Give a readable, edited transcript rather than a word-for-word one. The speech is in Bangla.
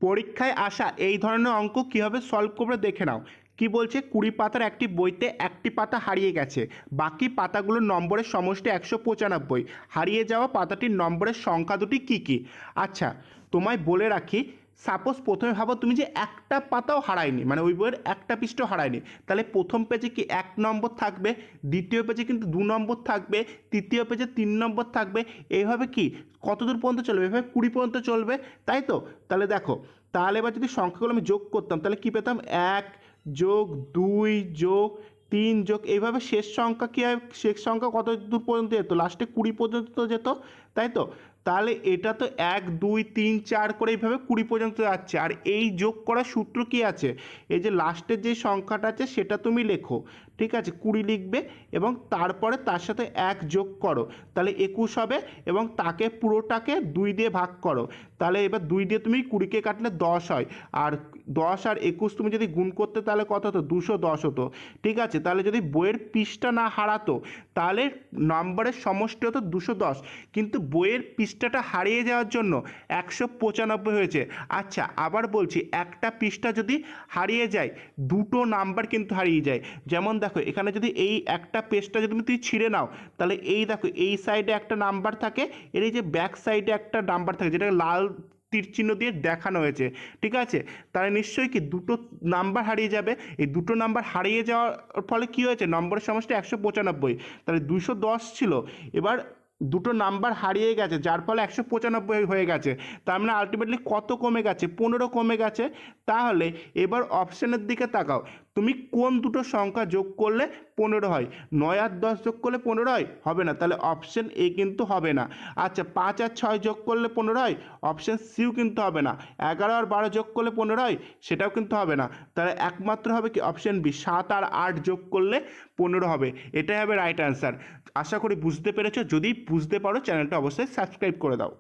পরীক্ষায় আসা এই ধরনের অঙ্ক কীভাবে সলভ করবে দেখে নাও। কি বলছে, 20 পাতার একটি বইতে একটি পাতা হারিয়ে গেছে, বাকি পাতাগুলোর নম্বরের সমষ্টি 195, হারিয়ে যাওয়া পাতাটির নম্বরের সংখ্যা দুটি কী কী। আচ্ছা, তোমায় বলে রাখি, সাপোজ প্রথমে ভাবো তুমি যে একটা পাতাও হারায়নি, মানে ওই বইয়ের একটা পৃষ্ঠাও হারায়নি, তাহলে প্রথম পেজে কি 1 নম্বর থাকবে, দ্বিতীয় পেজে কিন্তু 2 নম্বর থাকবে, তৃতীয় পেজে 3 নম্বর থাকবে, এইভাবে কি কত দূর পর্যন্ত চলবে, এভাবে 20 পর্যন্ত চলবে, তাই তো। তাহলে দেখো, তাহলে এবার যদি সংখ্যাগুলো আমি যোগ করতাম তাহলে কি পেতাম, 1+2+3 এইভাবে শেষ সংখ্যা কী হয়, শেষ সংখ্যা কত দূর পর্যন্ত যেত, লাস্টে 20 পর্যন্ত যেত, তাই তো। তাহলে এটা তো 1 2 3 4 করে এইভাবে 20 পর্যন্ত যাচ্ছে। আর এই যোগ করার সূত্র কি আছে, এই যে লাস্টের যে সংখ্যাটা আছে সেটা তুমি লেখো, ঠিক আছে, 20 লিখবে এবং তারপরে তার সাথে 1 যোগ করো, তাহলে 21 হবে, এবং তাকে পুরোটাকে 2 দিয়ে ভাগ করো, তাহলে এবার 2 দিয়ে তুমি 20কে কাটলে 10 হয়, আর 10 আর 21 তুমি যদি গুণ করতে তাহলে কত হতো, 210 হতো, ঠিক আছে। তাহলে যদি বইয়ের পৃষ্ঠা না হারাতো তাহলে নম্বরের সমষ্টি হতো 210, কিন্তু বইয়ের পৃষ্ঠাটা হারিয়ে যাওয়ার জন্য 195 হয়েছে। আচ্ছা, আবার বলছি, একটা পৃষ্ঠা যদি হারিয়ে যায়, দুটো নাম্বার কিন্তু হারিয়ে যায়। যেমন দেখো, এখানে যদি এই একটা পেজটা যদি তুমি ছিঁড়ে নাও, তাহলে এই দেখো, এই সাইডে একটা নাম্বার থাকে, এর এই যে ব্যাক সাইডে একটা নাম্বার থাকে, যেটা লাল তীর চিহ্ন দিয়ে দেখানো হয়েছে, ঠিক আছে। তাহলে নিশ্চয়ই কি দুটো নাম্বার হারিয়ে যাবে, এই দুটো নাম্বার হারিয়ে যাওয়ার ফলে কি হয়েছে, নম্বরের সমষ্টি 195, তাহলে 210 ছিল, এবার দুটো নাম্বার হারিয়ে গেছে যার ফলে 195 হয়ে গেছে, তার মানে আলটিমেটলি কত কমে গেছে, 15 কমে গেছে। তাহলে এবার অপশানের দিকে তাকাও, তুমি কোন দুটো সংখ্যা যোগ করলে 15 হয়, 9 আর 10 যোগ করলে 15 হয়, হবে না, তাহলে অপশান এ কিন্তু হবে না। আচ্ছা, 5 আর 6 যোগ করলে 15 হয়, অপশান সিও কিন্তু হবে না। 11 আর 12 যোগ করলে 15 হয়, সেটাও কিন্তু হবে না, তাহলে একমাত্র হবে কি, অপশান বি, 7 আর 8 যোগ করলে 15 হবে, এটাই হবে রাইট অ্যান্সার। আশা করি বুঝতে পেরেছো, যদি বুঝতে পারো চ্যানেলটা অবশ্যই সাবস্ক্রাইব করে দাও।